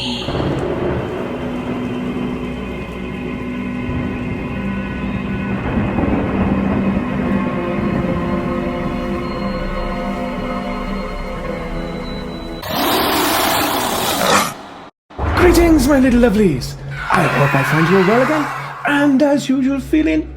Greetings, my little lovelies. I hope I find you all well again, and as usual, feeling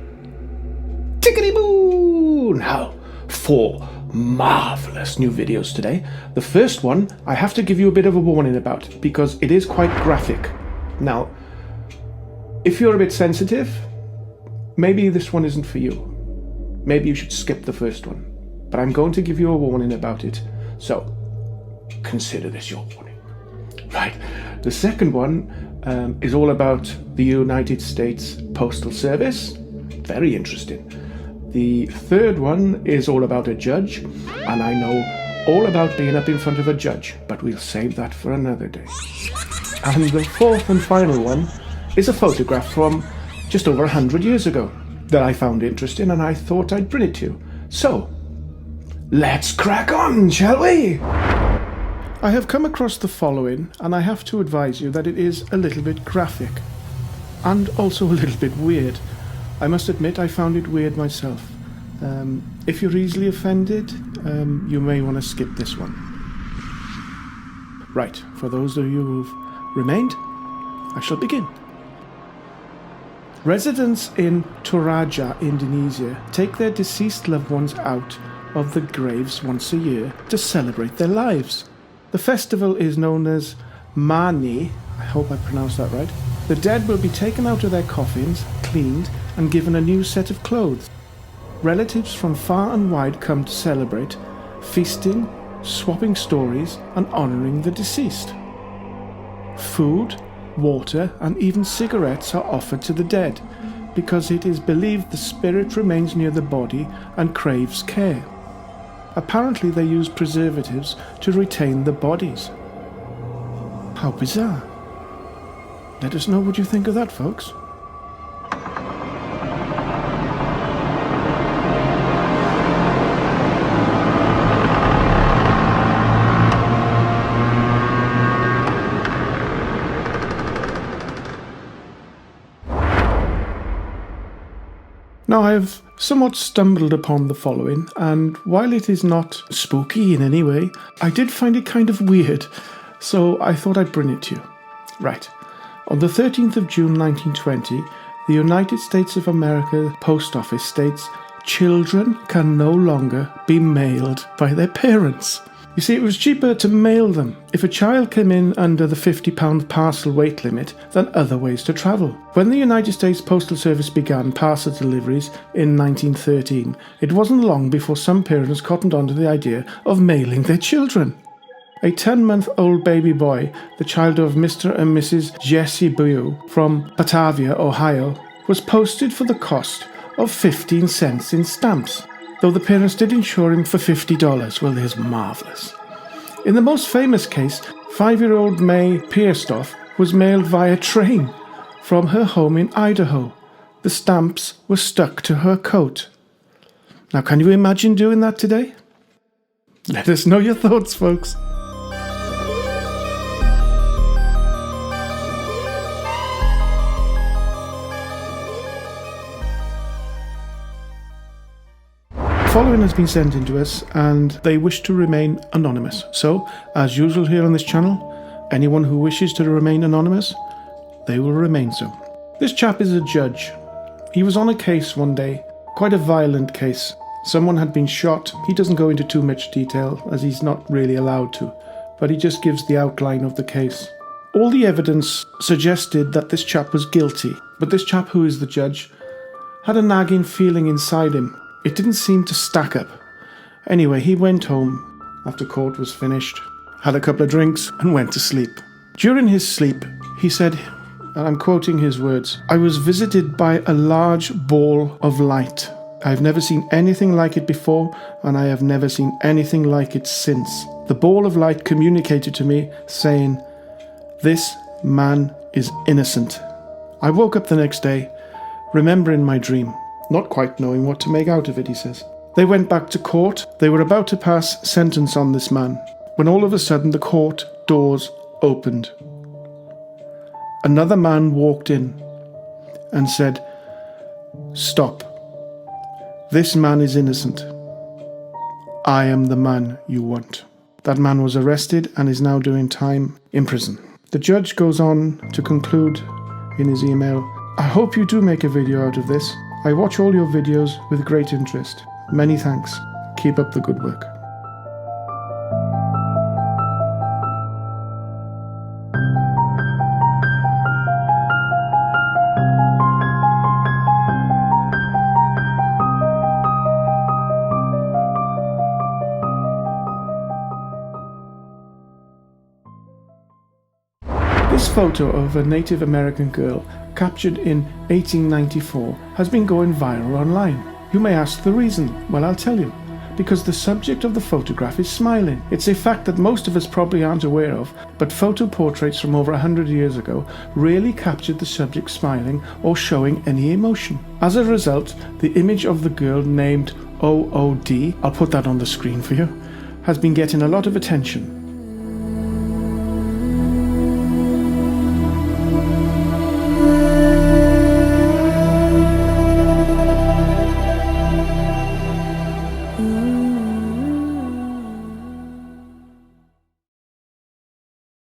tickety-boo. Now, 4 marvelous new videos today. The first one I have to give you a bit of a warning about because it is quite graphic. Now, if you're a bit sensitive, maybe this one isn't for you. Maybe you should skip the first one. But I'm going to give you a warning about it, so consider this your warning. Right, the second one is all about the United States Postal Service. Very interesting. The third one is all about a judge, and I know all about being up in front of a judge, but we'll save that for another day. And the fourth and final one is a photograph from just over 100 years ago that I found interesting, and I thought I'd bring it to you. So, let's crack on, shall we? I have come across the following, and I have to advise you that it is a little bit graphic, and also a little bit weird. I must admit I found it weird myself. If you're easily offended, you may want to skip this one. Right, for those of you who've remained, I shall begin. Residents in Toraja, Indonesia, take their deceased loved ones out of the graves once a year to celebrate their lives. The festival is known as Mani. I hope I pronounced that right. The dead will be taken out of their coffins, cleaned, and given a new set of clothes. Relatives from far and wide come to celebrate, feasting, swapping stories, and honouring the deceased. Food, water, and even cigarettes are offered to the dead, because it is believed the spirit remains near the body and craves care. Apparently they use preservatives to retain the bodies. How bizarre. Let us know what you think of that, folks. Now, I have somewhat stumbled upon the following, and while it is not spooky in any way, I did find it kind of weird, so I thought I'd bring it to you. Right. On the 13th of June 1920, the United States of America Post Office states, "Children can no longer be mailed by their parents." You see, it was cheaper to mail them if a child came in under the £50 parcel weight limit than other ways to travel. When the United States Postal Service began parcel deliveries in 1913, it wasn't long before some parents cottoned on to the idea of mailing their children. A 10-month-old baby boy, the child of Mr. and Mrs. Jesse Bew from Batavia, Ohio, was posted for the cost of 15 cents in stamps, though the parents did insure him for $50. Well, there's marvellous. In the most famous case, 5-year-old May Pierstoff was mailed via train from her home in Idaho. The stamps were stuck to her coat. Now, can you imagine doing that today? Let us know your thoughts, folks. Following has been sent in to us, and they wish to remain anonymous. So, as usual here on this channel, anyone who wishes to remain anonymous, they will remain so. This chap is a judge. He was on a case one day, quite a violent case. Someone had been shot. He doesn't go into too much detail, as he's not really allowed to, but he just gives the outline of the case. All the evidence suggested that this chap was guilty, but this chap, who is the judge, had a nagging feeling inside him. It didn't seem to stack up. Anyway, he went home after court was finished, had a couple of drinks, and went to sleep. During his sleep, he said, and I'm quoting his words, "I was visited by a large ball of light. I've never seen anything like it before, and I have never seen anything like it since. The ball of light communicated to me, saying, 'This man is innocent.' I woke up the next day, remembering my dream, not quite knowing what to make out of it," he says. They went back to court. They were about to pass sentence on this man, when all of a sudden the court doors opened. another man walked in and said, "Stop. This man is innocent. I am the man you want." That man was arrested and is now doing time in prison. The judge goes on to conclude in his email, "I hope you do make a video out of this. I watch all your videos with great interest. Many thanks. Keep up the good work." This photo of a Native American girl captured in 1894 has been going viral online. You may ask the reason. Well, I'll tell you. Because the subject of the photograph is smiling. It's a fact that most of us probably aren't aware of, but photo portraits from over 100 years ago rarely captured the subject smiling or showing any emotion. As a result, the image of the girl named OOD, I'll put that on the screen for you, has been getting a lot of attention.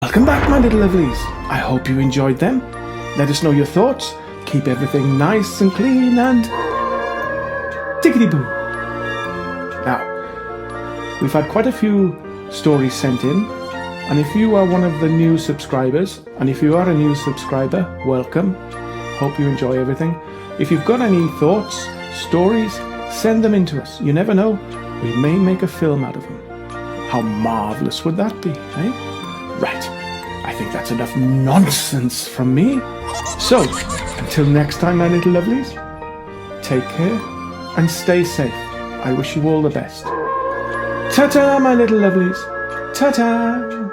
Welcome back, my little lovelies. I hope you enjoyed them. Let us know your thoughts. Keep everything nice and clean and tickety-boo. Now, we've had quite a few stories sent in, and if you are one of the new subscribers, and if you are a new subscriber, welcome. Hope you enjoy everything. If you've got any thoughts, stories, send them in to us. You never know, we may make a film out of them. How marvellous would that be, eh? Right, I think that's enough nonsense from me. So, until next time, my little lovelies, take care and stay safe. I wish you all the best. Ta-ta, my little lovelies. Ta-ta.